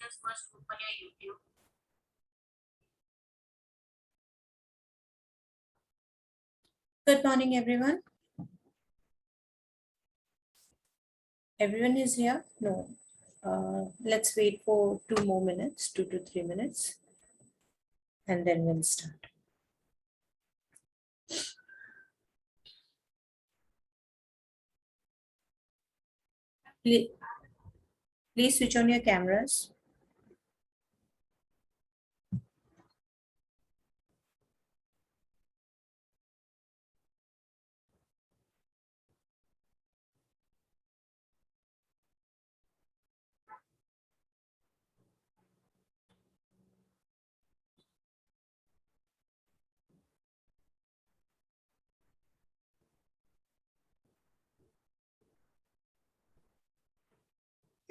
Just first open your YouTube. Good morning, everyone. Everyone is here? No. Let's wait for 2 more minutes, 2 to 3 minutes, and then we'll start. Please switch on your cameras.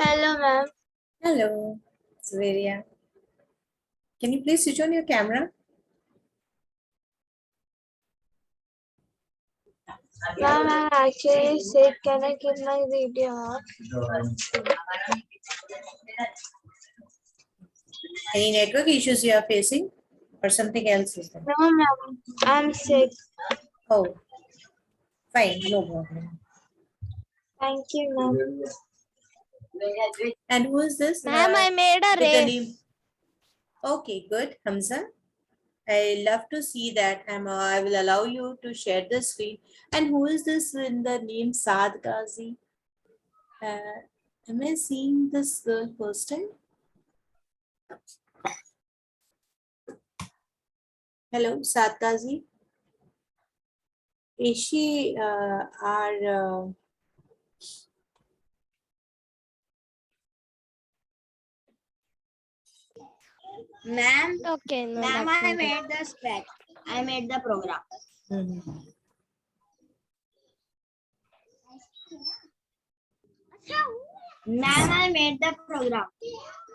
Hello, ma'am. Hello, Saveria. Can you please switch on your camera? Ma'am, I actually said, can I keep my video off? Any network issues you are facing or something else is there? No, ma'am. I'm sick. Oh, fine, no problem. Thank you, ma'am. And who is this? Ma'am, I made a with the race. name? Okay, good, Hamza. I love to see that. I will allow you to share the screen. And who is this in the name Saad Ghazi? Am I seeing this girl first time? Hello, Saad Ghazi. Is she our Ma'am, okay, no, ma'am, I made the script. I made the program. Ma'am, I made the program.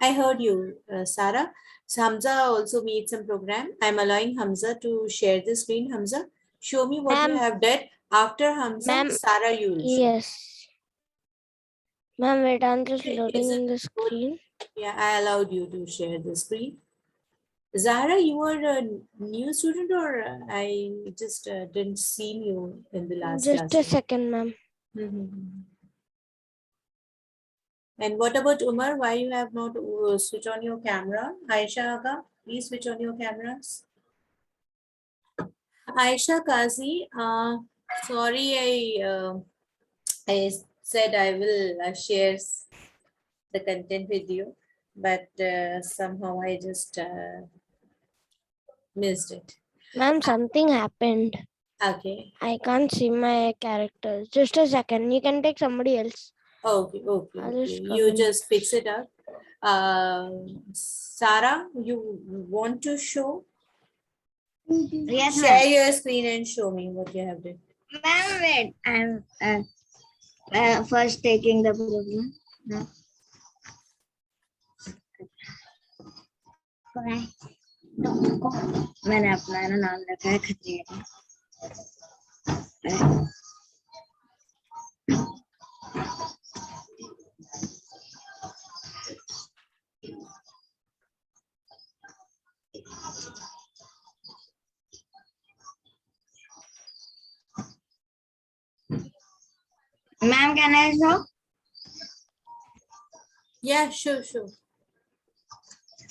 I heard you, Sarah. So Hamza also made some program. I'm allowing Hamza to share the screen. Hamza, show me what you have done. After Hamza, Sarah, you will show. Yes. Ma'am, wait, I'm just Okay, loading is in it the screen. Yeah, I allowed you to share the screen. Zahra, you were a new student or I just didn't see you in the last Just class? a second, ma'am. And what about Umar? Why you have not switch on your camera? Aisha Aga, please switch on your cameras. Aisha Kazi, sorry, I said I will share the content with you, but somehow I just missed it. Ma'am, something happened. Okay. I can't see my characters. Just a second. You can take somebody else. Okay. You just fix it up. Sarah, you want to show? Yes, Share your screen and show me what you have done. ma'am, wait. I'm first taking the program. No. मैंने अपना नाम रखा है खतरे का Ma'am, can I show? Yeah, sure.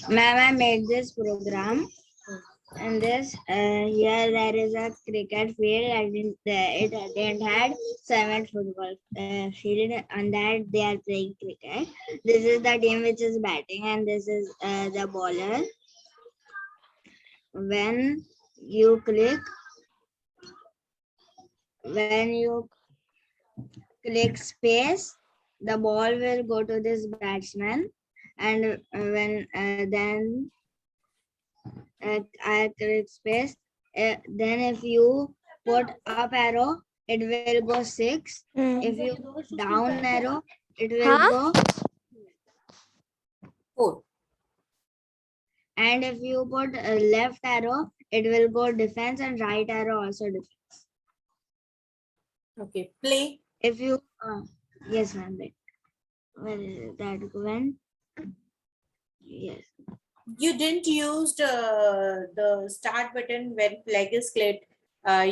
Ma'am, I made this program. And this here there is a cricket field and it had 7 football field and that they are playing cricket. This is the team which is batting and this is the bowler. When you click space, the ball will go to this batsman and when then I create space. Then if you put up arrow, it will go 6. If you down arrow, it will Huh? go, 4. and if you put left arrow, it will go defense, and right arrow also defense. Okay, play. If you yes ma'am, where is that when? Yes. You didn't use the start button when flag is cleared.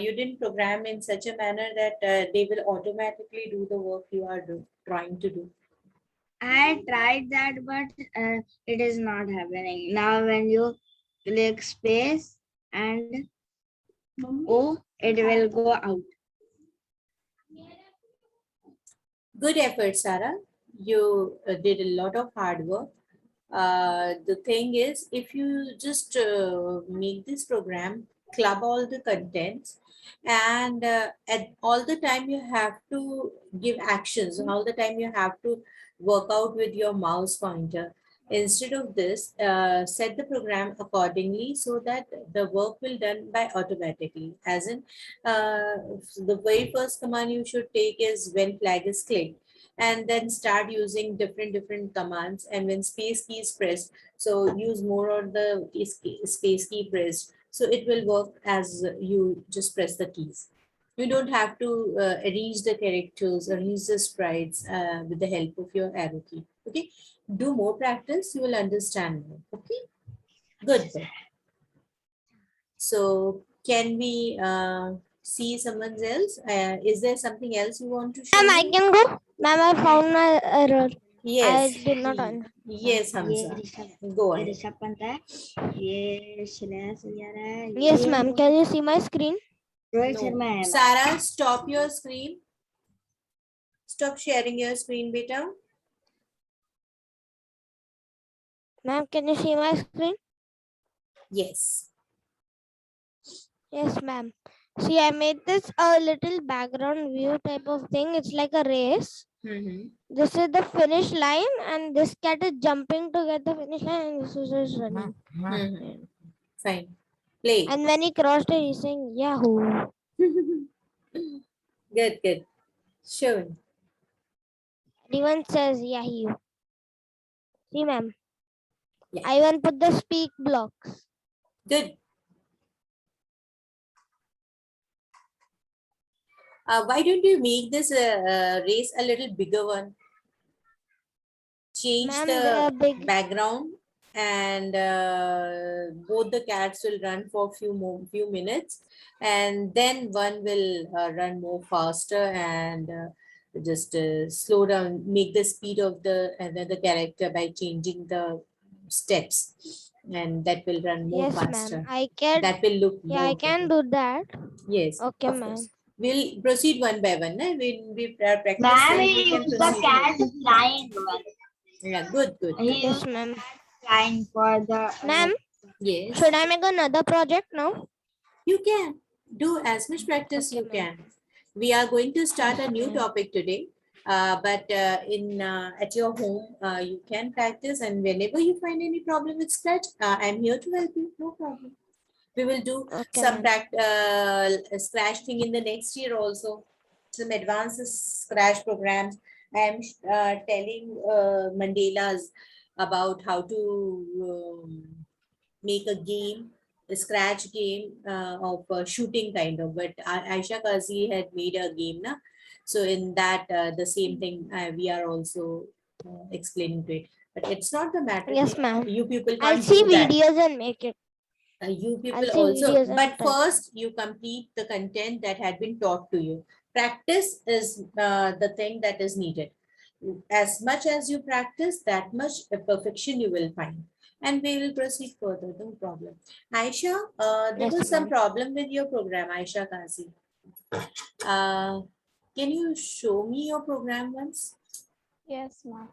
You didn't program in such a manner that they will automatically do the work you are trying to do. I tried that, but it is not happening. Now when you click space and O, it will go out. Good effort, Sarah. You did a lot of hard work. The thing is, if you just make this program, club all the contents, and at all the time you have to give actions, all the time you have to work out with your mouse pointer. Instead of this, set the program accordingly so that the work will done by automatically. As in, the very first command you should take is when flag is clicked, and then start using different commands, and when space key is pressed, so use more of the space key pressed, so it will work as you just press the keys. You don't have to arrange the characters, arrange the sprites with the help of your arrow key. Okay, do more practice, you will understand more. Okay, good then. So can we see someone else? Is there something else you want to show Ma'am, I me? can go. Ma'am, I found my error. I Yes, did not understand. yes, ये Hamza. Rishabh Go ये ahead. Rishabh Pant है, ये श्रेयस अय्यर है, Yes, ये ma'am. Can you see my screen? Rohit No. Sharma है ma'am. Sarah, stop your screen. Stop sharing your screen, beta. Ma'am, can you see my screen? Yes. Yes, ma'am. See, I made this a little background view type of thing. It's like a race. Mm-hmm. This is the finish line, and this cat is jumping to get the finish line, and this is just running. Mm-hmm. Fine. Play. And when he crossed it, he's saying, Yahoo! Good, good. Sure. Everyone says Yahoo! See, ma'am. Yeah. I even put the speak blocks. Good. Why don't you make this race a little bigger one? Change Ma'am, they are the big. background, and both the cats will run for few minutes, and then one will run more faster, and just slow down, make the speed of the another character by changing the steps, and that will run more Yes, ma'am. faster. I can. That will look Yeah, I more can better. do that. Yes, Okay, of ma'am. course. We'll proceed one by one. When we practice, Ma'am, then he we can used the proceed. cat flying one. Yeah, good, good, good. He Yes, used ma'am. flying for the Ma'am, Yes, should I make another project now? you can do as much practice Okay, you ma'am. can. We are going to start a Yes, new ma'am. topic today. But in at your home, you can practice, and whenever you find any problem with Scratch, I'm here to help you. No problem. We will do Okay, some ma'am. Scratch thing in the next year also. Some advanced Scratch programs. I am telling Mandela's about how to make a game, a Scratch game of shooting kind of. But Aisha Kazi had made a game, na. So in that, the same thing we are also explaining to it. But it's not the matter. Yes, ma'am. You people I'll can't see do that. videos and make it. You I'll people see also, videos and but try. first you complete the content that had been taught to you. Practice is the thing that is needed. As much as you practice, that much perfection you will find, and we will proceed further. No problem. Aisha, there Yes, was some ma'am. problem with your program. Aisha Kazi, uh, can you show me your program once? Yes, ma'am.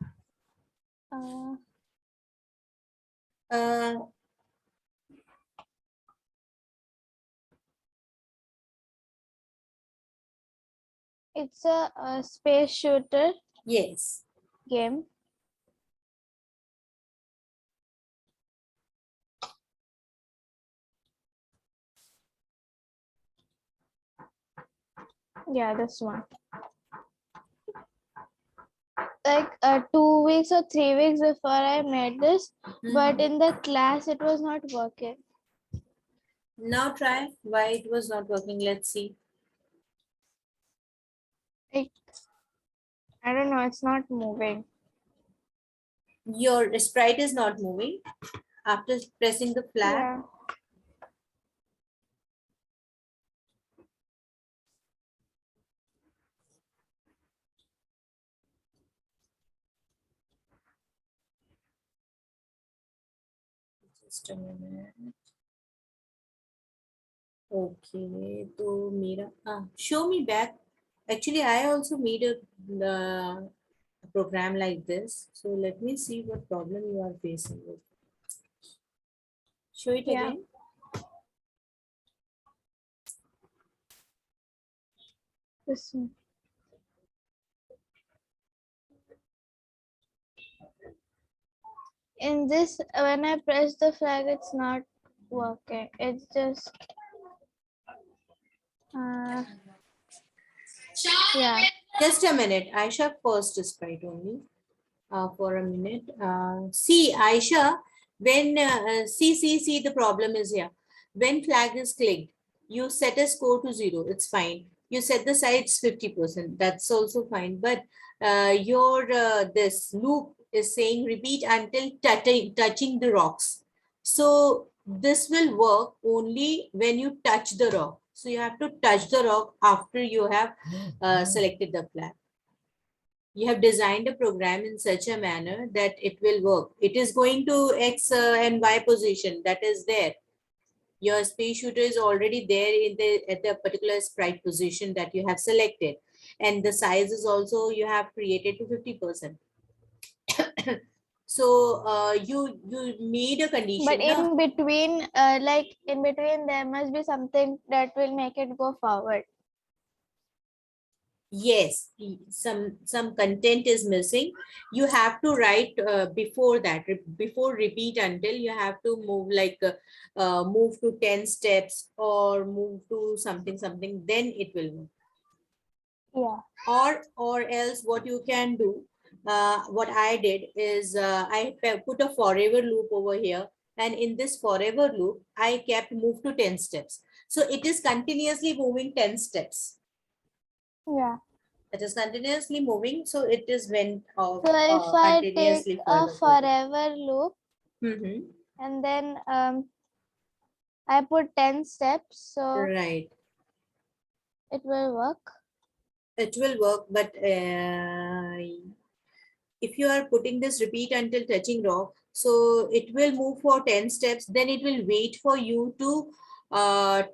uh, It's a space shooter yes. game. Yeah, this one. Like 2 weeks or 3 weeks before I made this, but in the class it was not working. Now try why it was not working. Let's see. Like, I don't know, it's not moving. Your sprite is not moving after pressing the flag. Yeah. Just a minute. Okay, so Mira, show me back. Actually, I also made a program like this. So let me see what problem you are facing with. Show it Yeah. again. This one. In this, when I press the flag, it's not working. It's just yeah. Just a minute. Aisha first sprite only. For a minute. See, Aisha, when see, the problem is here. When flag is clicked, you set a score to 0. It's fine. You set the sides 50%. That's also fine. But your this loop is saying repeat until touching the rocks. So this will work only when you touch the rock. So you have to touch the rock after you have selected the flag. You have designed a program in such a manner that it will work. It is going to X and Y position that is there. Your space shooter is already there in the at the particular sprite position that you have selected. And the size is also you have created to 50%. So you made a But condition, no? in between, there must be something that will make it go forward. Yes, some content is missing. You have to write before that, before repeat until you have to move like move to 10 steps or move to something, then it will move. Yeah. Or else what you can do, what I did is I put a forever loop over here, and in this forever loop I kept move to 10 steps. So it is continuously moving 10 steps. Yeah. It is continuously moving, so it is went So if I take continuously a further. forever loop Mm-hmm. and then I put 10 steps, so Right. it will work. It will work, but if you are putting this repeat until touching rock, so it will move for 10 steps, then it will wait for you to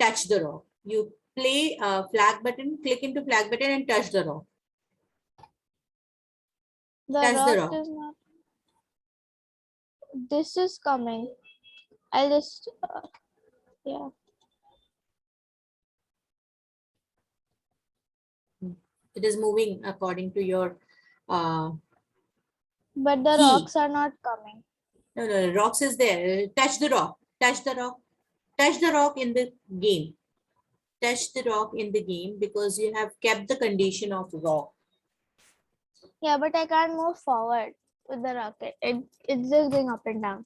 touch the rock. You play flag button, click into flag button and touch the rock. The Touch the rock rock. is not. This is coming. I'll just yeah. It is moving according to your But the key. rocks are not coming. No, rocks is there. Touch the rock. Touch the rock. Touch the rock in the game. Touch the rock in the game because you have kept the condition of rock. Yeah, but I can't move forward with the rocket. It's just going up and down.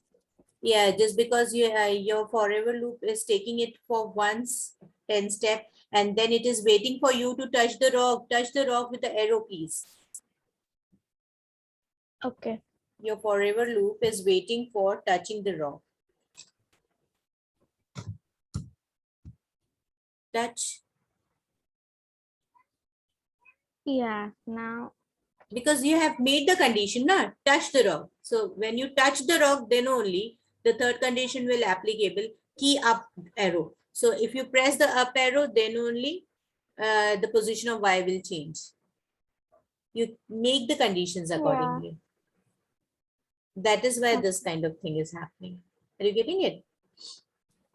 Yeah, just because your forever loop is taking it for once 10 step, and then it is waiting for you to touch the rock. Touch the rock with the arrow keys. Okay. Your forever loop is waiting for touching the rock. Touch. Yeah, now. Because you have made the condition, na? Touch the rock. So when you touch the rock, then only the third condition will applicable, key up arrow. So if you press the up arrow, then only the position of Y will change. You make the conditions Yeah. accordingly. That is why Okay. this kind of thing is happening. Are you getting it?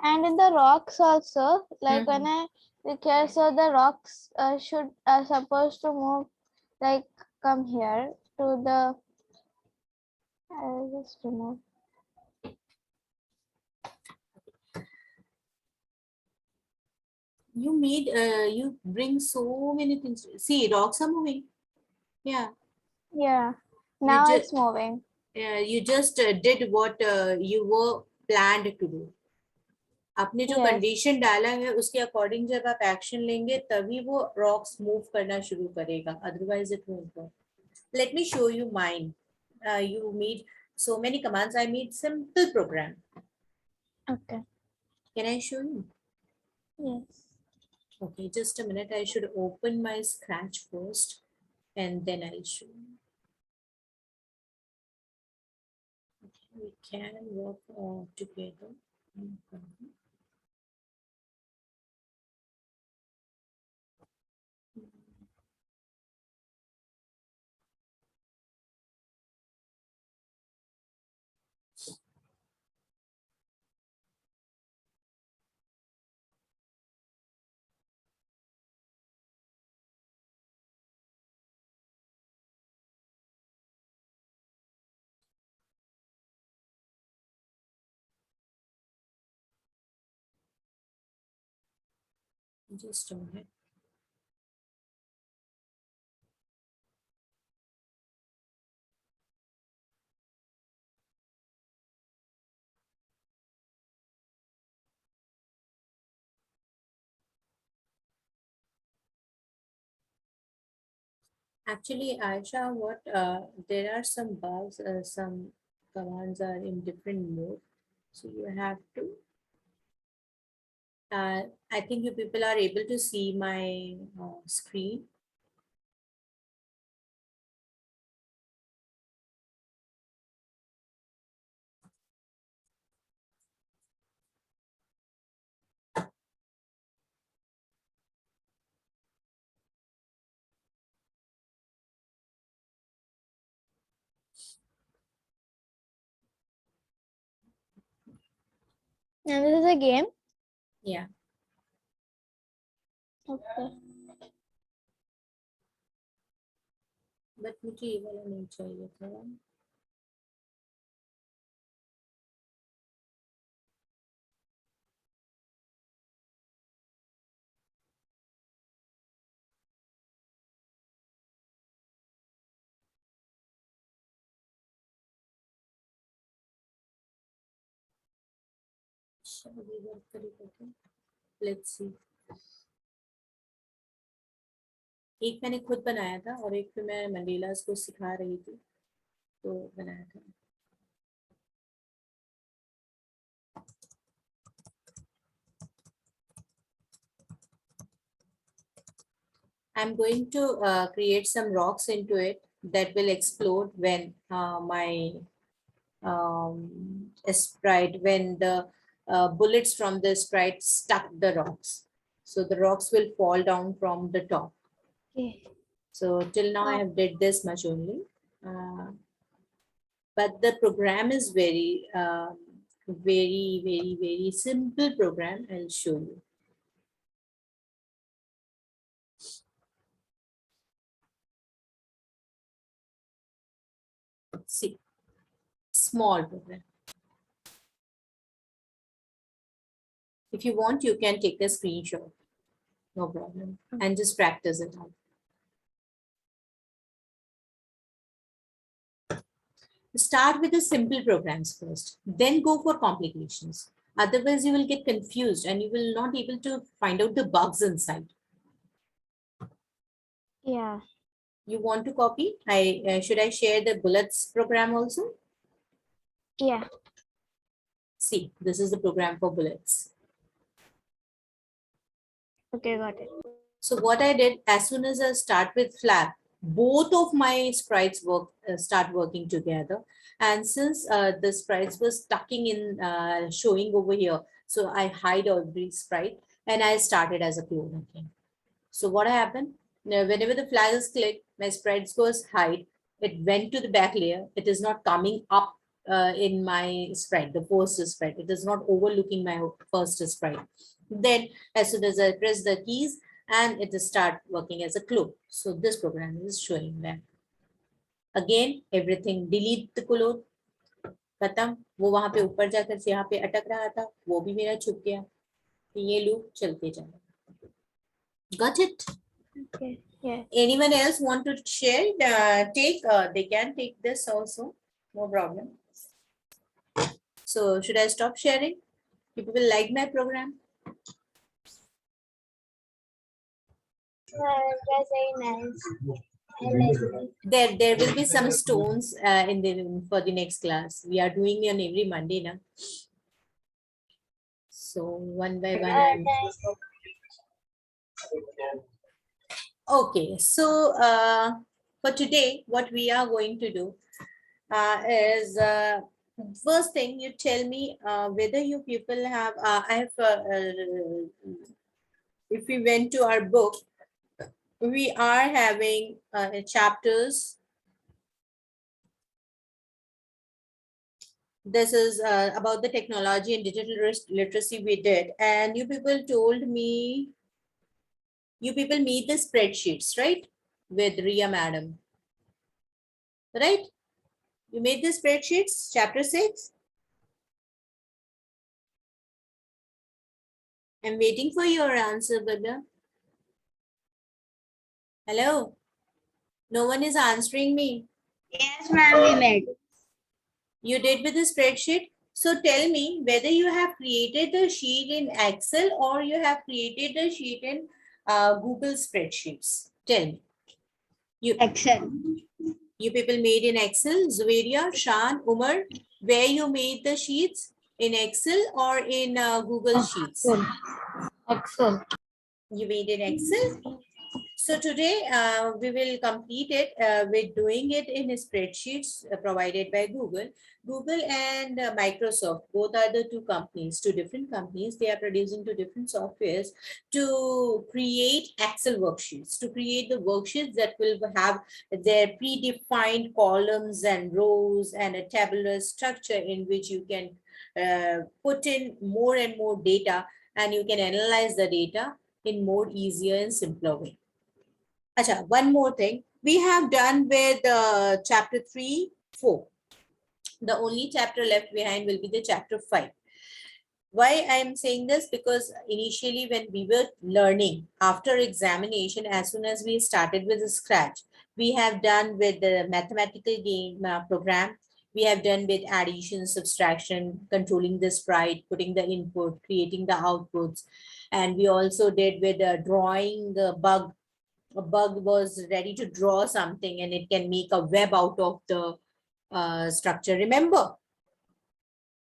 And in the rocks also, like when Mhm. I look here, so the rocks should supposed to move, like come here to the. I'll just remove. you bring so many things. See, rocks are moving. Yeah. Yeah. You Now just it's moving. you just did what you were planned to do. आपने जो Yes. Condition डाला है उसके according जब आप action लेंगे तभी वो रॉक्स मूव करना शुरू करेगा, otherwise it won't work. Let me show you mine. You made so many commands. I made simple program. Okay. Can I show you? Yes. Okay, just a minute. I should open my Scratch first, and then I'll show you. Okay, we can work together. No problem. Just a minute. Actually, Aisha, what there are some bugs, some commands are in different mode, so you have to. I think you people are able to see my screen. And this is a game. Yeah. Okay. But मुझे ये वाला नहीं चाहिए था. Shall we work करें? Let's see. एक मैंने खुद बनाया था और एक पे मैं मंडेलास को सिखा रही थी तो बनाया था. I'm going to create some rocks into it that will explode when my sprite, when the bullets from the sprite stuck the rocks. So the rocks will fall down from the top. Okay. So till now I have did this much only. But the program is very simple program. I'll show you. See, small program. If you want, you can take a screenshot. No problem. And just practice it out. Start with the simple programs first, then go for complications. Otherwise, you will get confused and you will not able to find out the bugs inside. Yeah. You want to copy? Should I share the bullets program also? Yeah. See, this is the program for bullets. Okay, got it. So what I did, as soon as I start with flag, both of my sprites start working together. And since the sprites were stucking in showing over here, so I hide every sprite and I started as a clone again. So what happened? Now, whenever the flag is clicked, my sprites goes hide. It went to the back layer. It is not coming up in my sprite, the first sprite. It is not overlooking my first sprite. Then as soon as I press the keys, and it will start working as a clone. So this program is showing that. Again, everything delete the clone. खत्म. वो वहां पे ऊपर जाकर से यहाँ पे अटक रहा था, वो भी मेरा छुप गया. ये लूप चलते जाएगा. Got it? Okay. Yeah. Anyone else want to share? They can take this also. No problem. So should I stop sharing? People will like my program. That's very nice. I like it. There will be some stones in the for the next class. We are doing on every Monday now. So one by one, I'm okay. So for today, what we are going to do is first thing you tell me whether you people have. I have. If we went to our book, we are having chapters. This is about the technology and digital literacy we did, and you people told me you people made the spreadsheets, right? With Ria madam, right? You made the spreadsheets, chapter 6. I'm waiting for your answer, Bada. Hello? No one is answering me. Yes, ma'am, we made. You did with the spreadsheet. So tell me whether you have created the sheet in Excel or you have created the sheet in Google spreadsheets. Tell me. Excel. You people made in Excel, Zuveria, Shan, Umar, where you made the sheets in Excel or in Google Sheets? Excel. You made in Excel. So today we will complete it with doing it in spreadsheets provided by Google. Google and Microsoft, both are the two companies, two different companies. They are producing two different softwares to create Excel worksheets, to create the worksheets that will have their predefined columns and rows and a tabular structure in which you can put in more and more data and you can analyze the data in more easier and simpler way. Acha, one more thing. We have done with chapter 3, 4. The only chapter left behind will be the chapter 5. Why I am saying this? Because initially when we were learning after examination, as soon as we started with the scratch, we have done with the mathematical game program. We have done with addition, subtraction, controlling the sprite, putting the input, creating the outputs. And we also did with drawing the bug. A bug was ready to draw something and it can make a web out of the structure. Remember?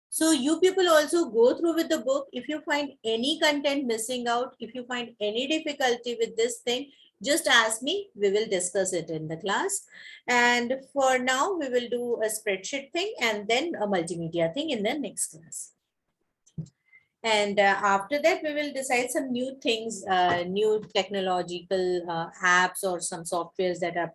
So you people also go through with the book. If you find any content missing out, if you find any difficulty with this thing, just ask me. We will discuss it in the class. And for now, we will do a spreadsheet thing and then a multimedia thing in the next class. And after that, we will decide some new things, new technological apps or some softwares that are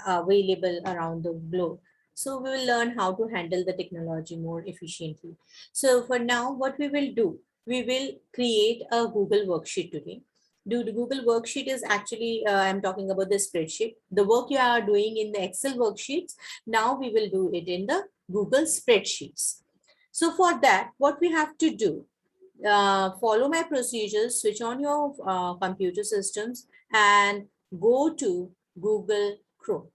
available around the globe. So we will learn how to handle the technology more efficiently. So for now, what we will do, we will create a Google worksheet today. The Google worksheet is actually, I'm talking about the spreadsheet. The work you are doing in the Excel worksheets, now we will do it in the Google spreadsheets. So for that, what we have to do, follow my procedures, switch on your computer systems and go to Google Chrome.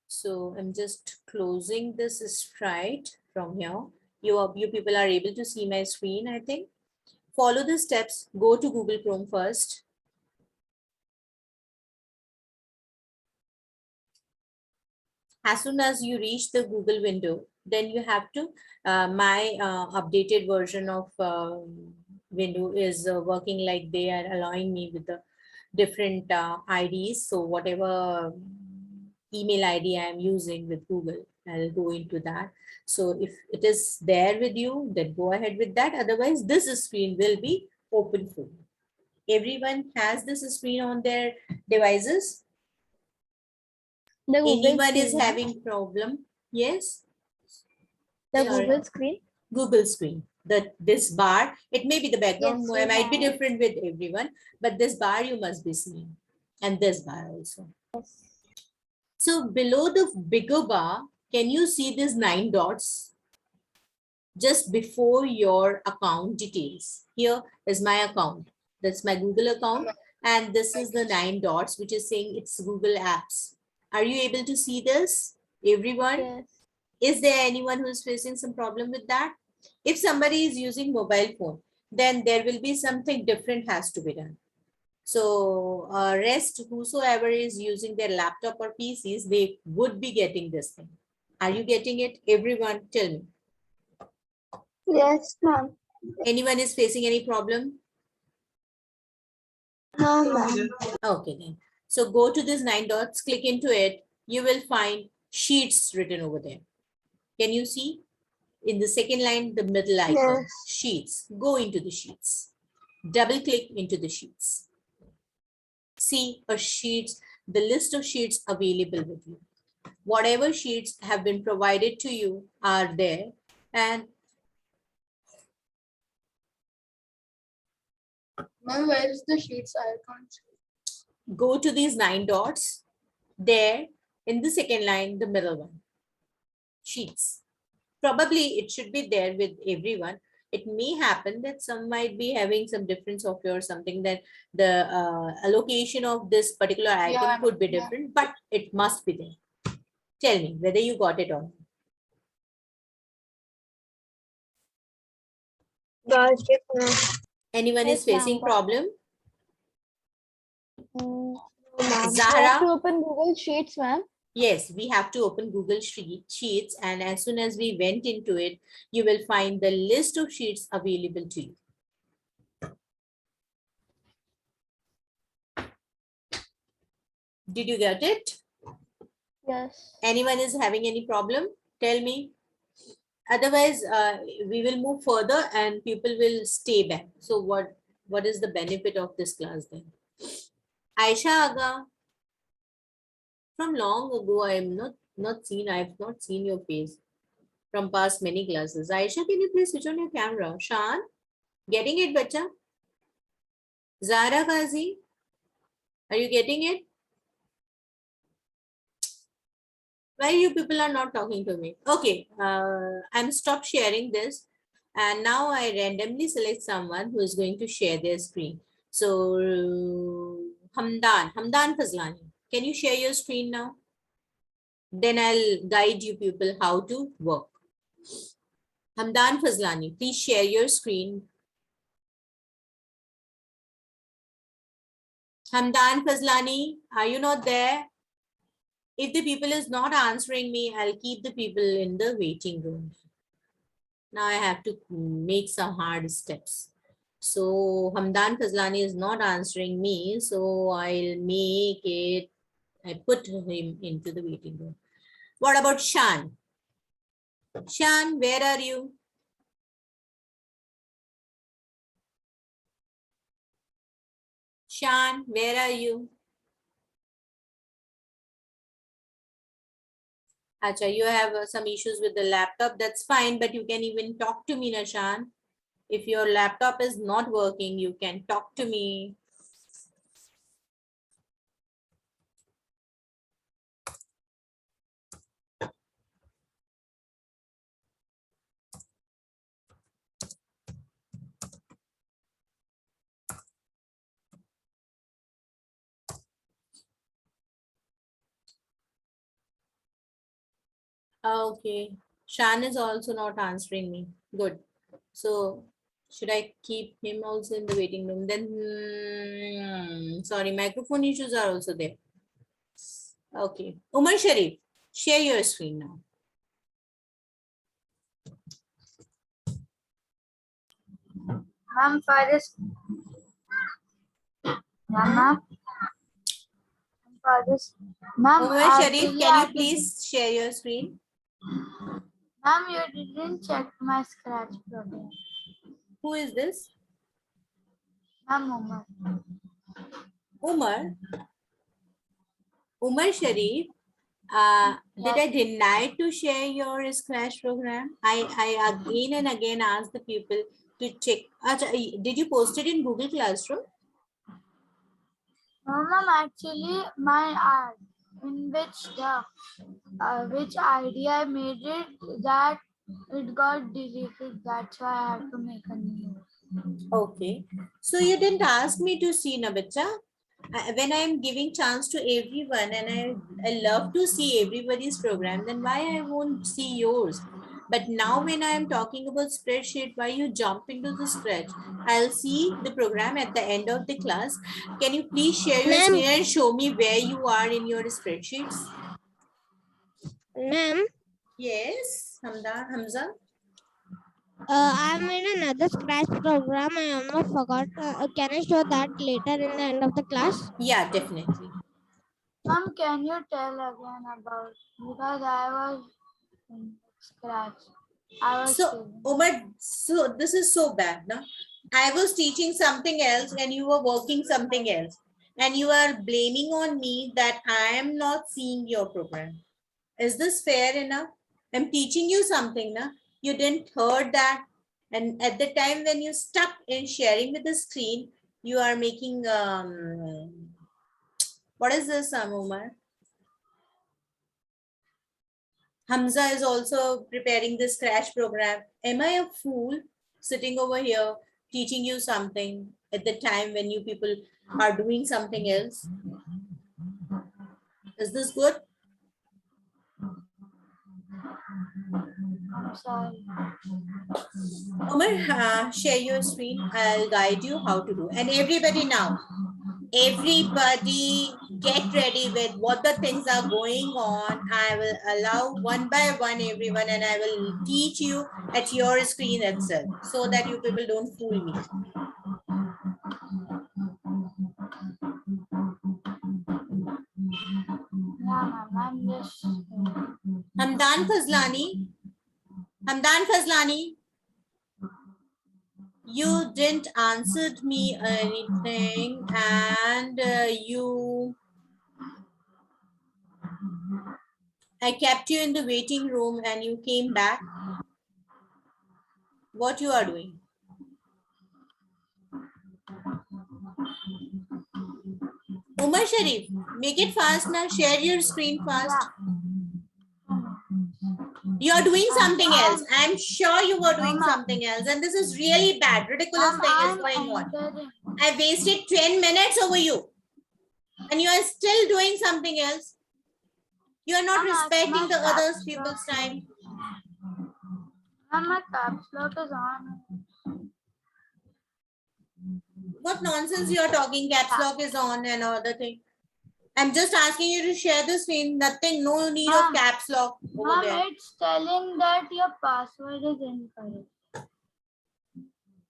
So I'm just closing this sprite from here. You people are able to see my screen, I think. Follow the steps, go to Google Chrome first. As soon as you reach the Google window, then you have to, my updated version of window is working like they are allowing me with the different IDs. So whatever email ID I am using with Google, I'll go into that. So if it is there with you, then go ahead with that. Otherwise, this screen will be open for you. Everyone has this screen on their devices. The Google Anyone is screen. having problem? Yes. The Yeah. Google screen. Google screen. This bar, it may be the background Yes, we might be have. different with everyone, but this bar you must be seeing, and this bar also. Yes. So below the bigger bar, can you see these 9 dots? just before your account details. Here is my account. That's my Google account. And this is the 9 dots, which is saying it's Google Apps. Are you able to see this, everyone? Yes. Is there anyone who is facing some problem with that? If somebody is using mobile phone, then there will be something different has to be done. So rest, whosoever is using their laptop or PCs, they would be getting this thing. Are you getting it? Everyone, tell me. Yes, ma'am. Anyone is facing any problem? No, ma'am. Okay, then. So go to these 9 dots, click into it. You will find sheets written over there. Can you see? In the second line, the middle icon, Yes. sheets. Go into the sheets. Double click into the sheets. See a sheets, the list of sheets available with you. Whatever sheets have been provided to you are there. And Ma'am, where is the sheets icon? go to these 9 dots. There, in the second line, the middle one. Sheets. Probably it should be there with everyone. It may happen that some might be having some difference of your something, that the allocation of this particular item could be different, but it must be there. Tell me whether you got it or not. Got it, ma'am. Anyone is Yes, ma'am, facing got problem? Mm, we have to Zahra? open Google Sheets, ma'am. Yes, we have to open Google Sheets, and as soon as we went into it, you will find the list of sheets available to you. Did you get it? Yes. Anyone is having any problem? Tell me. Otherwise, we will move further and people will stay back. So what is the benefit of this class then? Aisha Aga, from long ago, I have not seen your face from past many classes. Aisha, can you please switch on your camera? Shan, getting it, bacha? Zara Ghazi, are you getting it? Why you people are not talking to me? Okay, I'm stop sharing this. And now I randomly select someone who is going to share their screen. So Hamdan Fazlani, can you share your screen now? Then I'll guide you people how to work. Hamdan Fazlani, please share your screen. Hamdan Fazlani, are you not there? If the people is not answering me, I'll keep the people in the waiting room. Now I have to make some hard steps. So Hamdan Fazlani is not answering me, so I'll make it, I put him into the waiting room. What about Shan? Shan, where are you? Shan, where are you? Acha, you have some issues with the laptop. That's fine, but you can even talk to me, Nashan. If your laptop is not working, you can talk to me. Okay. Shan is also not answering me. Good. So should I keep him also in the waiting room? Then, sorry, microphone issues are also there. Okay. Umar Sharif, share your screen now. Ma'am, for this, ma'am, for this, ma'am, Umar Sharif, actually, can you please share your screen? ma'am, you didn't check my scratch program. Who is this? Ma'am, Umar. Umar. Umar Sharif, did I deny to share your Scratch program? I again and again asked the people to check. Acha, did you post it in Google Classroom? No, ma'am, actually, my ad in which the which ID I made it, that It got deleted. That's why I had to make a new. Okay. So you didn't ask me to see na bacha. When I am giving chance to everyone and I love to see everybody's program, then why I won't see yours? But now when I am talking about spreadsheet, why you jump into the spread? I'll see the program at the end of the class. Can you please share your Ma'am, screen and show me where you are in your spreadsheets? ma'am, Yes, Hamza. I'm in another scratch program. I almost forgot. Can I show that later in the end of the class? Yeah, definitely. Mom, can you tell again about because I was in scratch. I was So, feeling. Umar, so this is so bad, no? I was teaching something else and you were working something else. And you are blaming on me that I am not seeing your program. Is this fair enough? I'm teaching you something, na? You didn't heard that. And at the time when you stuck in sharing with the screen, you are making, what is this, Umar? Hamza is also preparing the Scratch program. Am I a fool sitting over here teaching you something at the time when you people are doing something else? Is this good? I'm sorry. Umar, share your screen. I'll guide you how to do. And everybody now, everybody get ready with what the things are going on. I will allow one by one everyone and I will teach you at your screen itself so that you people don't fool me. Yeah, ma'am. I'm just. Hamdan Fazlani, Hamdan Fazlani, you didn't answered me anything and I kept you in the waiting room and you came back. What you are doing? Umar Sharif, make it fast now. Share your screen fast. You are doing something else. I'm sure you were doing something else. And this is really bad. Ridiculous thing is going on. Entering. I wasted 10 minutes over you. And you are still doing something else. You are not respecting the others people's time. Ma'am, my caps lock is on. What nonsense you are talking? Caps lock is on and all the thing. I'm just asking you to share the screen. Nothing, no need of caps lock over there. Ma'am, it's telling that your password is incorrect.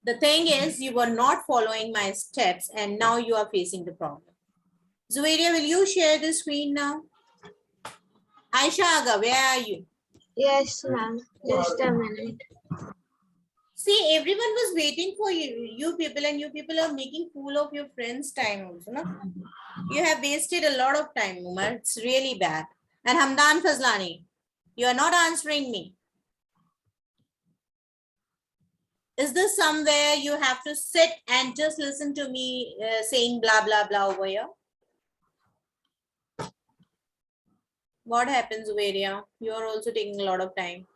The thing is, you were not following my steps and now you are facing the problem. Zuwaria, will you share the screen now? Aisha Aga, where are you? Yes, ma'am. Just a minute. See, everyone was waiting for you people, and you people are making fool of your friends' time also, no? You have wasted a lot of time, Umar. It's really bad. And Hamdan Fazlani, you are not answering me. Is this somewhere you have to sit and just listen to me saying blah, blah, blah over here? What happens, Uveria? You are also taking a lot of time.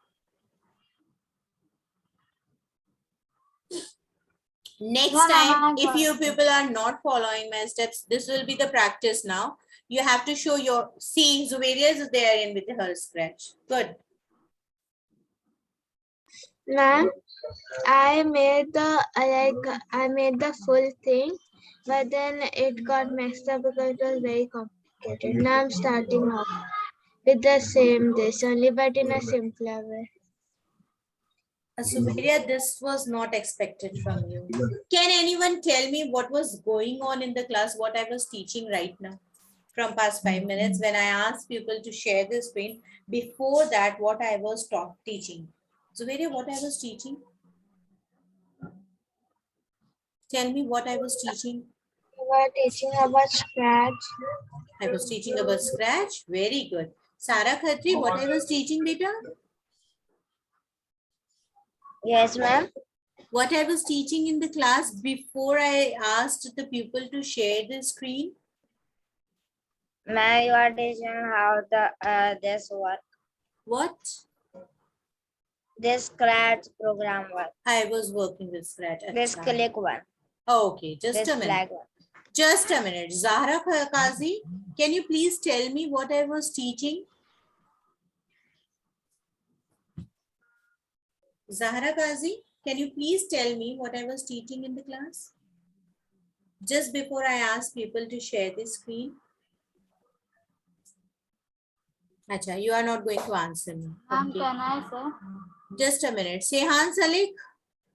Next Yeah, ma'am, time, I if got you it. people are not following my steps, this will be the practice now. You have to show your, see, Zuveria is there in with her scratch. Good. Ma'am, I made the full thing, but then it got messed up because it was very complicated. Now I'm starting off with the same this only, but in a simpler way. Zuveria, this was not expected from you. Can anyone tell me what was going on in the class, what I was teaching right now? From past 5 minutes when I asked people to share the screen. Before that, what I was teaching. Zuveria, what I was teaching? Tell me what I was teaching. We were teaching about scratch. I was teaching about scratch. Very good. Sara Khatri, what I was teaching, beta? Yes, ma'am. What I was teaching in the class before I asked the pupil to share the screen? Ma'am, you are teaching how the this work. What? This Scratch program one. I was working with Scratch. This Acha. click one. Okay, just This a minute. flag one. Just a minute. Zahra Kazi, can you please tell me what I was teaching? Zahra Kazi, can you please tell me what I was teaching in the class? Just before I ask people to share the screen. Acha, you are not going to answer me. Ma'am, Okay. can I say? Just a minute. Sehan Salik,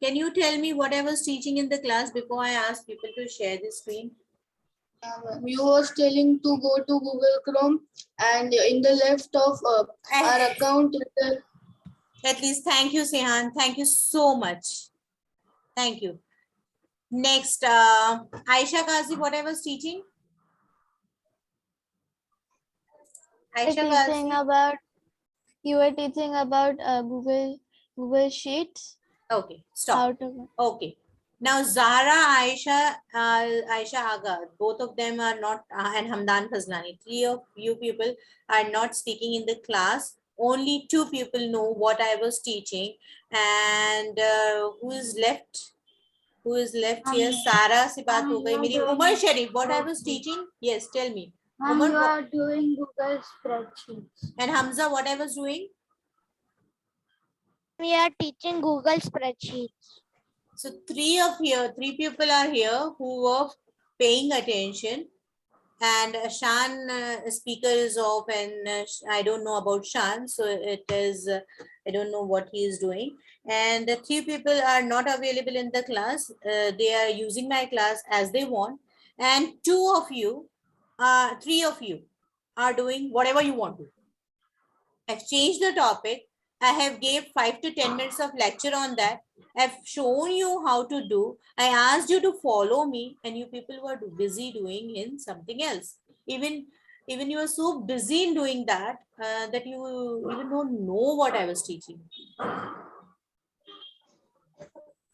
can you tell me what I was teaching in the class before I ask people to share the screen? You was telling to go to Google Chrome and in the left of our account. At least, thank you, Sehan. Thank you so much. Thank you. Next, Aisha Kazi, what I was teaching? Aisha Teaching Kazi. about, you were teaching about Google Sheets. Okay, How stop. to, Okay. Now, Zahra, Aisha Aga, both of them are not, and Hamdan Fazlani, three of you people are not speaking in the class. Only two people know what I was teaching. And who is left? Who is left here? Sarah se baat ho gayi meri. Umar Sharif, what I was teaching? Yes, tell me. Ma'am, Umar, you are doing Google spreadsheets. and Hamza, what I was doing? We are teaching Google spreadsheets. So three people are here who were paying attention, and Shan speaker is off, and I don't know about Shan, so it is I don't know what he is doing. And the three people are not available in the class. They are using my class as they want, and three of you are doing whatever you want to. I've changed the topic. I have gave 5 to 10 minutes of lecture on that. I've shown you how to do. I asked you to follow me, and you people were busy doing in something else. Even you were so busy in doing that that you even don't know what I was teaching.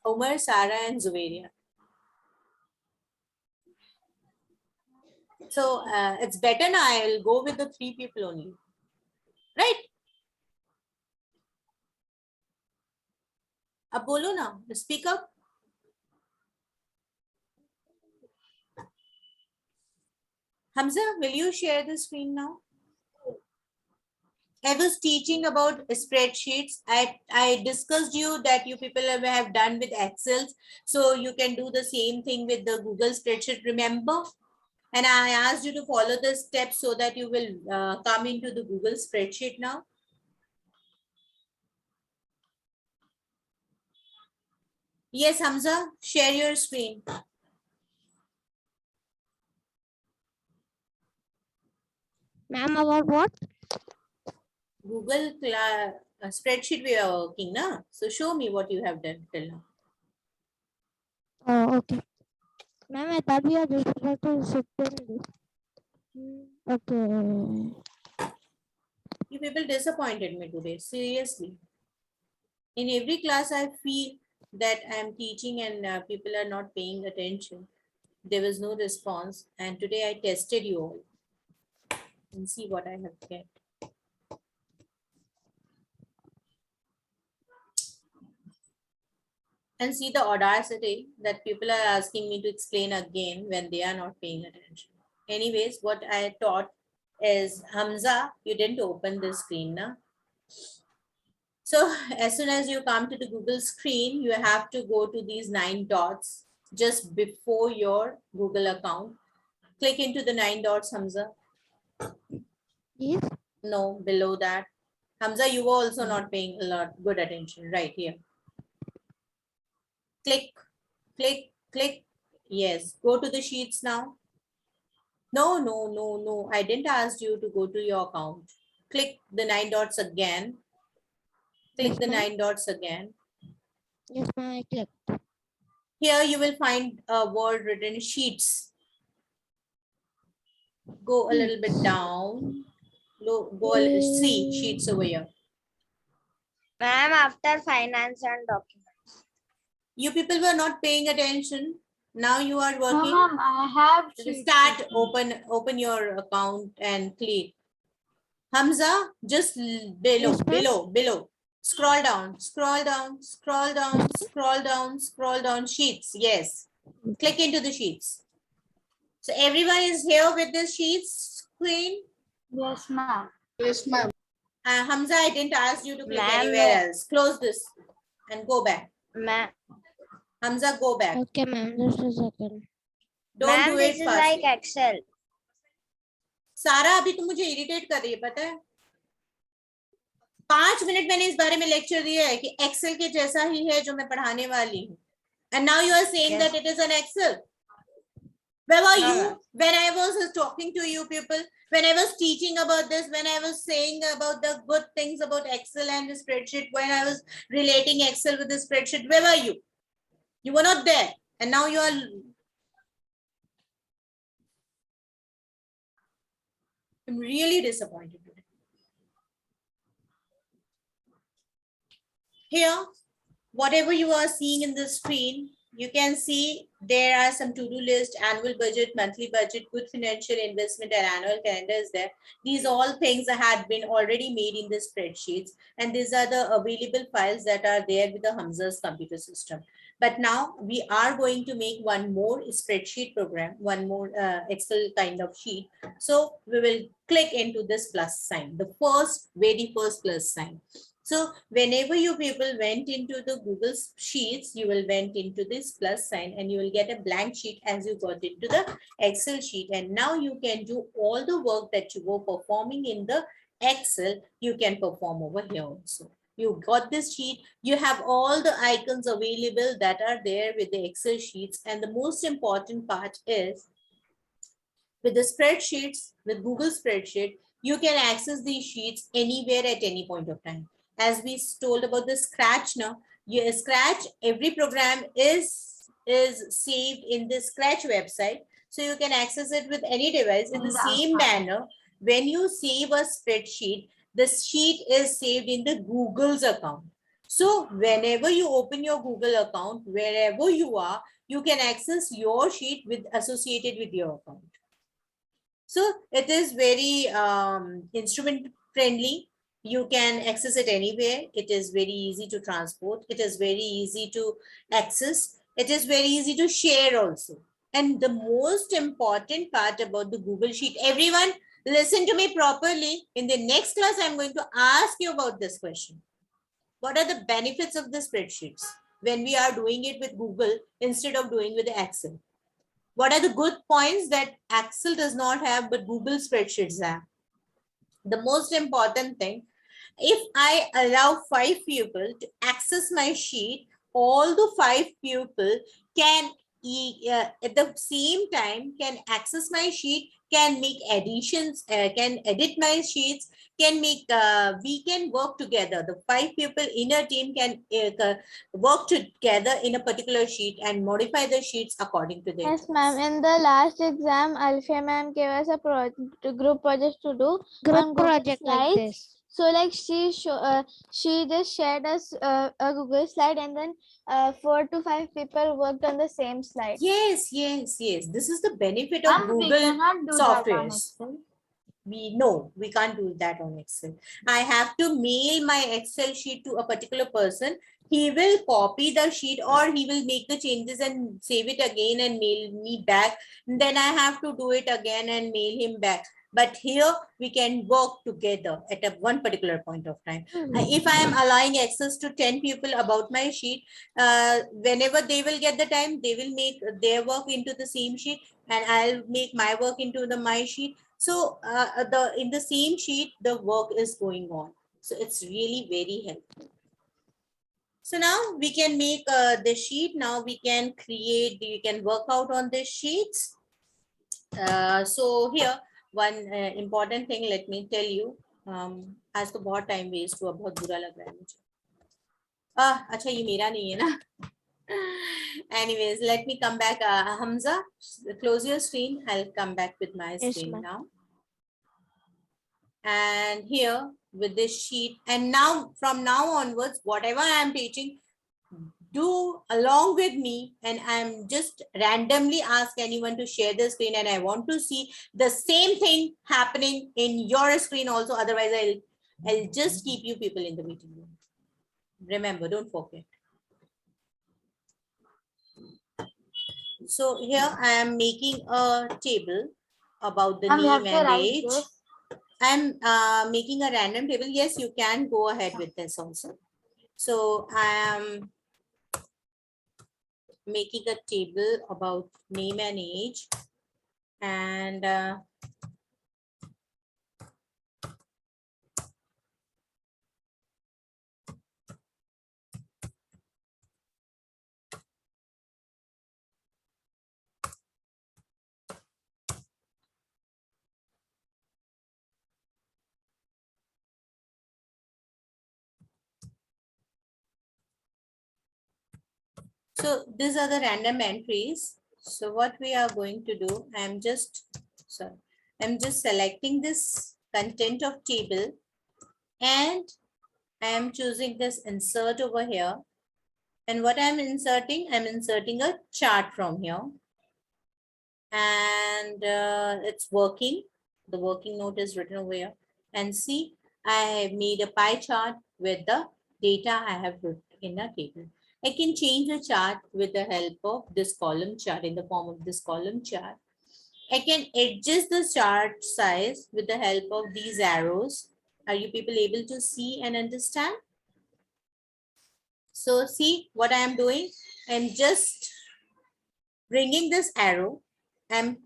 Omar, Sarah, and Zuveria. So it's better now. I'll go with the three people only. Right? Ab bolo na. Speak up. Hamza, will you share the screen now? I was teaching about spreadsheets. I discussed you that you people have done with Excel. So you can do the same thing with the Google spreadsheet, remember? And I asked you to follow the steps so that you will come into the Google spreadsheet now. Yes, Hamza, share your screen. Ma'am, about what? Google spreadsheet we are working now. So show me what you have done till now. Oh, okay. Ma'am, I thought we are just about to sit in this. Okay. You people disappointed me today, seriously. In every class, I feel that I'm teaching and people are not paying attention. There was no response. And today I tested you all and see what I have get. And see the audacity that people are asking me to explain again when they are not paying attention. Anyways, what I taught is, Hamza, you didn't open the screen, na? So as soon as you come to the Google screen, you have to go to these 9 dots just before your Google account. Click into the 9 dots, Hamza. Yes. No, below that. Hamza, you were also not paying a lot good attention right here. Click, click, click. Yes, go to the sheets now. No. I didn't ask you to go to your account. Click the 9 dots again. Click Yes, the ma'am. 9 dots again. Yes, ma'am, I clicked. Here you will find a word written sheets. Go a little bit down. See sheets over here. Ma'am, after finance and documents. You people were not paying attention. Now you are No, working. ma'am, I have sheets. Start, open your account and click. Hamza, just below, Yes, ma'am. below. Scroll down, scroll down, scroll down, scroll down, scroll down. Sheets, yes. Click into the sheets. So everyone is here with the sheets screen. Yes, ma'am. Yes, ma'am. Hamza, I didn't ask you to click Ma'am, anywhere else. Close this and go back. Ma'am, Hamza, go back. Okay, ma'am. Just a second. Don't do this it is like fast. Excel. सारा अभी तो मुझे irritate कर रही है पता है 5 minute मैंने इस बारे में लेक्चर दिया है कि एक्सेल के जैसा ही है जो मैं पढ़ाने वाली हूँ and now you are saying Yes. that it is an Excel. Where were No, you ma'am. when I was talking to you people, when I was teaching about this, when I was saying about the good things about Excel and the spreadsheet, when I was relating Excel with the spreadsheet? Where were you? You were not there, and now you are. I'm really disappointed today. Here, whatever you are seeing in the screen, you can see there are some to-do list, annual budget, monthly budget, good financial investment, and annual calendar is there. These all things had been already made in the spreadsheets, and these are the available files that are there with the Hamza's computer system. But now we are going to make one more spreadsheet program, one more Excel kind of sheet. So we will click into this plus sign, the very first plus sign. So whenever you people went into the Google Sheets, you will went into this plus sign and you will get a blank sheet as you got into the Excel sheet. And now you can do all the work that you were performing in the Excel, you can perform over here also. You got this sheet, you have all the icons available that are there with the Excel sheets. And the most important part is with the spreadsheets, with Google Spreadsheet, you can access these sheets anywhere at any point of time. As we told about the Scratch now, Scratch, every program is saved in the Scratch website. So you can access it with any device in the same manner. When you save a spreadsheet, the sheet is saved in the Google's account. So whenever you open your Google account, wherever you are, you can access your sheet with associated with your account. So it is very instrument friendly. You can access it anywhere. It is very easy to transport. It is very easy to access. It is very easy to share also. And the most important part about the Google Sheet, everyone listen to me properly. In the next class, I'm going to ask you about this question. What are the benefits of the spreadsheets when we are doing it with Google instead of doing with Excel? What are the good points that Excel does not have, but Google spreadsheets have? The most important thing, if I allow 5 people to access my sheet, all the 5 people can at the same time can access my sheet, can make additions, can edit my sheets, can make, we can work together. The 5 people in a team can work together in a particular sheet and modify the sheets according to their Yes, choice. ma'am. In the last exam, Alfia ma'am gave us a group project to do Group on Google project like Slides. this. So like she just shared us a Google slide, and then 4 to 5 people worked on the same slide. Yes, yes, yes. This is the benefit of Ma'am, we Google cannot do that on softwares. Excel. We can't do that on Excel. I have to mail my Excel sheet to a particular person. He will copy the sheet or he will make the changes and save it again and mail me back. And then I have to do it again and mail him back. But here we can work together at one particular point of time. If I am allowing access to 10 people about my sheet, whenever they will get the time, they will make their work into the same sheet and I'll make my work into my sheet. So in the same sheet, the work is going on. So it's really very helpful. So now we can make the sheet. Now we can create, we can work out on the sheets. So here, one important thing, let me tell you, आज तो बहुत time waste हुआ, बहुत बुरा लग रहा है मुझे. अच्छा ये मेरा नहीं है ना. Anyways, let me come back. Hamza, close your screen. I'll come back with my screen now. And here with this sheet, and now from now onwards, whatever I am teaching, do along with me, and I'm just randomly ask anyone to share the screen, and I want to see the same thing happening in your screen also. Otherwise, I'll just keep you people in the meeting room. Remember, don't forget. So here I am making a table about the Ma'am, we name have to and write age. this. I'm making a random table. Yes, you can go ahead with this also. So I am making a table about name and age, and so these are the random entries. So what we are going to do, I'm just selecting this content of table, and I am choosing this insert over here. And what I'm inserting a chart from here, and it's working. The working note is written over here, and see, I have made a pie chart with the data I have put in a table. I can change the chart with the help of this column chart in the form of this column chart. I can adjust the chart size with the help of these arrows. Are you people able to see and understand? So see what I am doing. I'm just bringing this arrow. I'm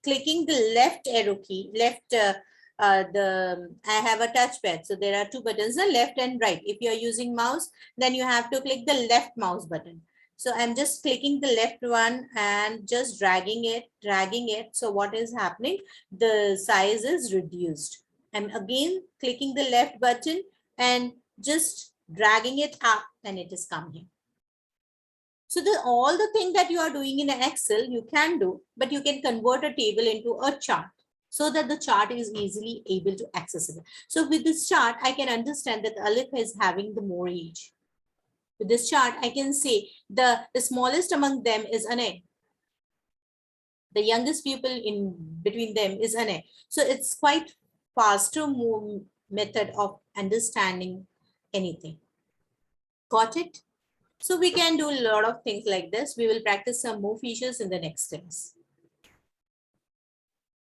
clicking the left arrow key, I have a touchpad. So there are two buttons, the left and right. If you're using mouse, then you have to click the left mouse button. So I'm just clicking the left one and just dragging it. So what is happening? The size is reduced. I'm again clicking the left button and just dragging it up, and it is coming. So all the thing that you are doing in Excel, you can do, but you can convert a table into a chart so that the chart is easily able to accessible. So with this chart, I can understand that Alif is having the more age. With this chart, I can say the smallest among them is Anay. The youngest pupil in between them is Anay. So it's quite faster method of understanding anything. Got it? So we can do a lot of things like this. We will practice some more features in the next class.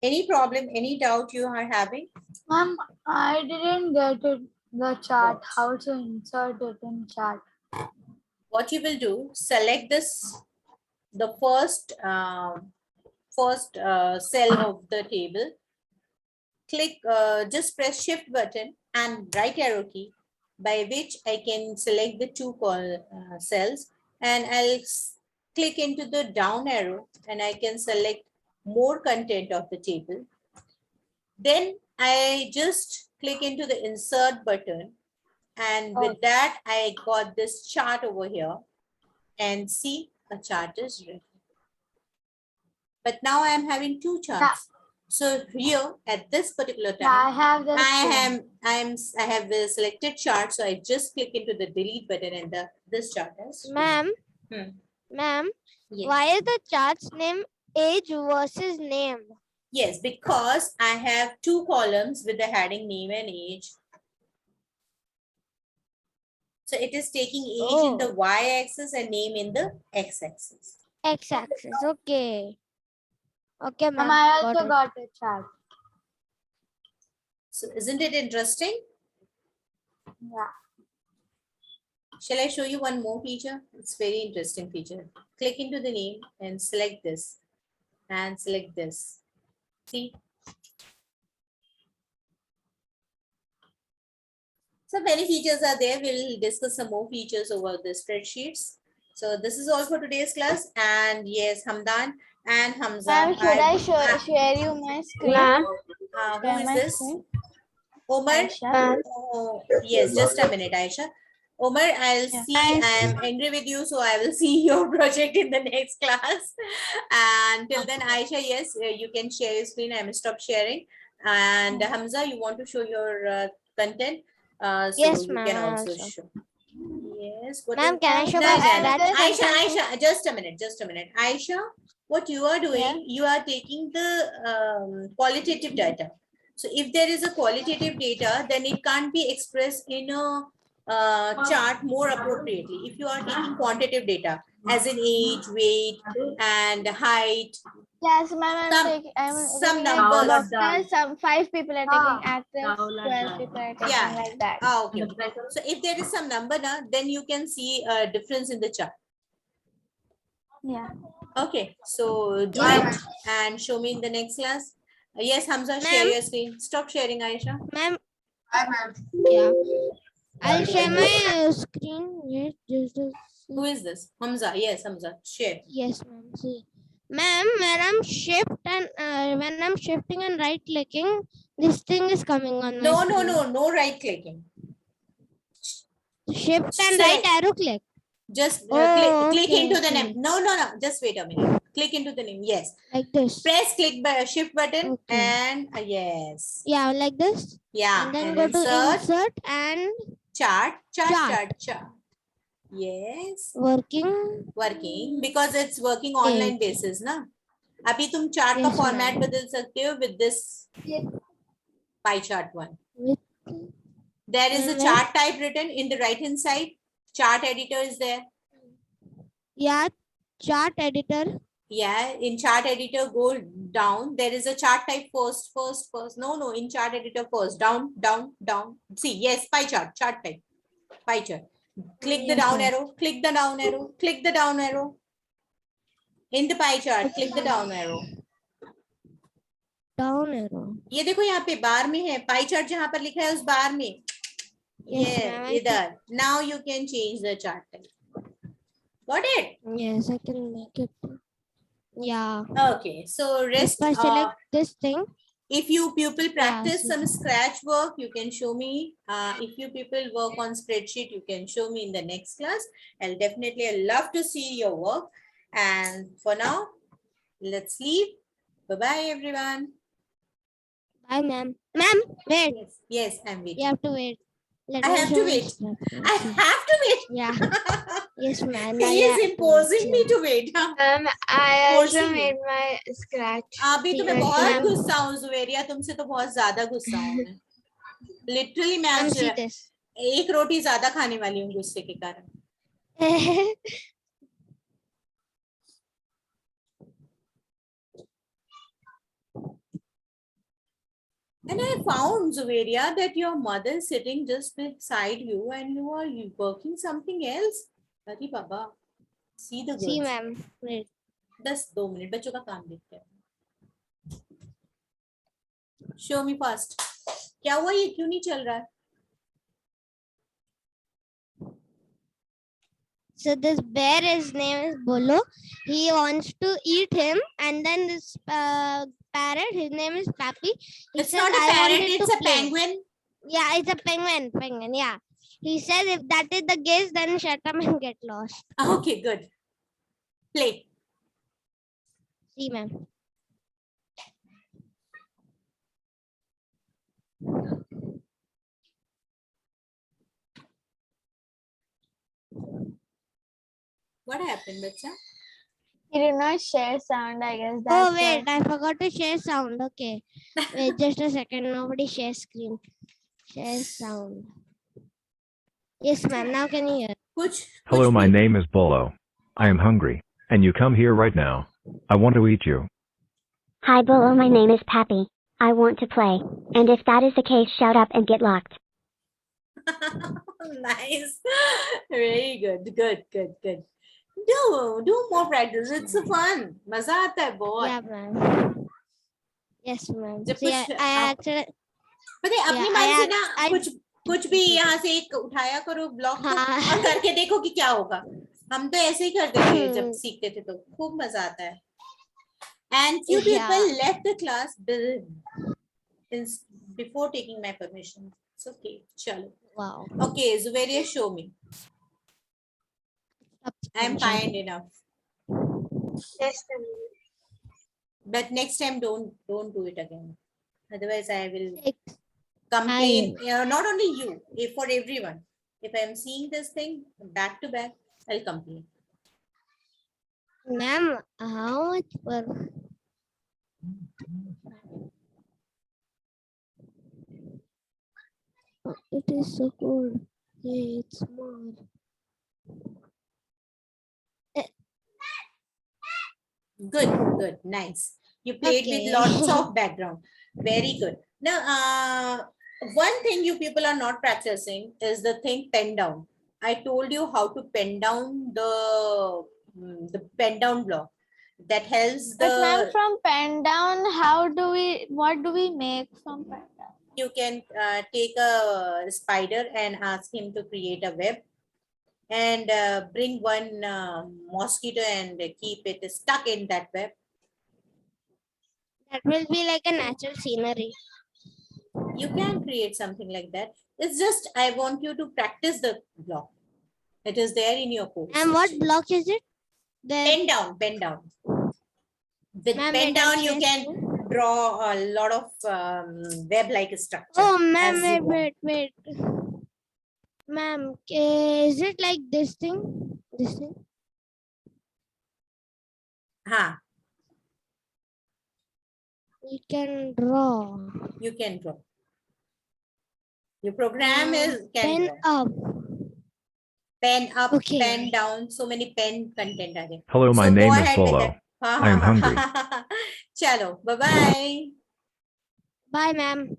Any problem, any doubt you are having? Ma'am, I didn't get it, the chart. How to insert it in chart? What you will do, select this, the first cell of the table. Click, just press shift button and right arrow key, by which I can select the two cells, and I'll click into the down arrow and I can select more content of the table. Then I just click into the insert button, and with that I got this chart over here, and see, a chart is ready. But now I am having two charts. So here at this particular time, Yeah, I have the same. I have the selected chart, so I just click into the delete button, and this chart is Ma'am, Hmm. ma'am, Yes. why is the chart's name age versus name? Yes, because I have two columns with the heading name and age. So it is taking age in the y-axis and name in the x-axis. X-axis. Okay. Okay, Ma'am, ma'am. I Got also it. got a chart. So isn't it interesting? Yeah. Shall I show you one more feature? It's very interesting feature. Click into the name and select this and select this. See? So many features are there. We'll discuss some more features over the spreadsheets. So this is all for today's class. And yes, Hamdan and Hamza. Ma'am, should I share you my screen? Who Share is my this? screen? Omar? Aisha. Oh, yes, just a minute, Aisha. Omar, I'll see, I'm angry with you, so I will see your project in the next class. And till then, Aisha, yes, you can share your screen. I'm stop sharing. And Hamza, you want to show your content? So Yes, you can ma'am. also show. Yes. What Ma'am, is can I show no, my no, no. scratch Aisha, content? Aisha, just a minute. Aisha, what you are doing, you are taking the qualitative data. So if there is a qualitative data, then it can't be expressed in a chart more appropriately. If you are taking quantitative data, as in age, weight, and height, Yes, ma'am, some I'm some taking like numbers. doctors, some 5 people are taking actors, 12 people are taking Yeah. like that. Okay. So if there is some number now, then you can see a difference in the chart. Yeah. Okay. So do it and show me in the next class. Yes, Hamza, share your screen. Stop sharing, Aisha. Ma'am, Hi, ma'am. yeah. I'll share my screen. Yes, just a Who is this? Hamza. Yes, Hamza. Share. yes, ma'am. See, ma'am, when I'm shifting and right clicking, this thing is coming on my No, screen. no right clicking. Shift and right Select. arrow click. Just Oh, click okay, into the okay. name. No. Just wait a minute. Click into the name. Yes. Like this. Press shift button Okay. and yes. Yeah, like this. Yeah. And then And go to insert insert and chart. Chart. Yes. working. Working because it's working online basis ना. अभी तुम chart का Yes, format ma'am. बदल सकते हो with this pie chart one. With There is a Mhm. chart type written in the right hand side. Chart editor is there. yeah, chart editor. Yeah, in chart editor, go down. There is a chart type first. No, in chart editor first. Down. See, yes, pie chart type. Pie chart. Click the Yes, down ma'am. arrow. Click the down arrow. Click the down arrow. In the pie chart, click the down arrow. Down arrow. ये देखो यहाँ पे बार में है pie chart जहां पर लिखा है उस बार में Yes, ये ma'am, I इधर now you can change the chart type. Got it? Yes, I can make it. Yeah. Okay, so rest. If I select this thing, If you people practice see. some scratch work, you can show me. If you people work on spreadsheet, you can show me in the next class. I'll love to see your work. And for now, let's leave. Bye-bye, everyone. bye, ma'am. Ma'am, wait. Yes, I'm waiting. You have to wait. Let I me have show to you wait. stuff. I have to wait. Yeah. Yes, ma'am. He is imposing me to wait. I also Forcing me. made my scratch. अभी तो मैं Yes, बहुत ma'am. गुस्सा हूँ जुवेरिया तुमसे तो बहुत ज्यादा गुस्सा हूँ मैं लिटरली मैं Ma'am, आज see this. एक रोटी ज्यादा खाने वाली हूँ गुस्से के कारण And I found, Zuveria, that your mother is sitting just beside you and you are working something else. Ari Baba, see the See, goods. ma'am. Wait. 2 minute बच्चों का काम देखते हैं. Show me fast. क्या हुआ ये क्यों नहीं चल रहा है? So this bear, his name is Bolo. He wants to eat him, and then this parrot, his name is Pappy. It's not a parrot, it's a penguin. Yeah, it's a penguin. Penguin, yeah. He says if that is the case, then shut up and get lost. Okay, good. Play. See, ma'am. What happened, bacha? He did not share sound, I guess. Oh, wait, I forgot to share sound. Okay. Wait, just a second. Nobody shares screen. Share sound. Yes, ma'am. Now can you hear? Hello, my name is Bolo. I am hungry, and you come here right now. I want to eat you. Hi Bolo, my name is Pappy. I want to play. And if that is the case, shout up and get locked. Nice. Very good. Good. Do more practice. It's fun. मजा आता है बहुत. Yeah, ma'am. Yes, ma'am. जब See, कुछ I actually. पता है अपनी Yeah, मन से I- ना I- कुछ भी यहाँ से एक उठाया करो ब्लॉक को हाँ. और करके देखो कि क्या होगा. हम तो ऐसे ही करते थे जब Hmm. सीखते थे तो खूब मजा आता है. And few people left the class before taking my permission. It's okay. Chalo. Wow. Okay, Zuveria, show me. I'm kind enough. Yes, But next time don't do it again. Otherwise I will Six. complain. Not only you, for everyone. If I'm seeing this thing back to back, I'll complain. Ma'am, how much for? It is so cold. Okay, it's more. Good, nice. You played with Okay. lots of background. Very good. Now, one thing you people are not practicing is the thing pen down. I told you how to pen down the pen down block that helps But ma'am, the from Pendown, what do we make from Pendown? you can take a spider and ask him to create a web and bring one mosquito and keep it stuck in that web. That will be like a natural scenery. You can create something like that. It's just I want you to practice the block. It is there in your course. And what block is it? The Pen down, pen down. With ma'am, pen let us down, you share can screen. draw a lot of web-like structure. Oh, ma'am, as you want. wait. Ma'am, is it like this thing? This thing? Ha, We can draw. you can draw. Your program is can Pen draw. up. Pen up, Okay. pen down. So many pen content are there. Hello, my So go name is ahead with Bolo. that. I am hungry. Chalo, bye bye. Bye, ma'am.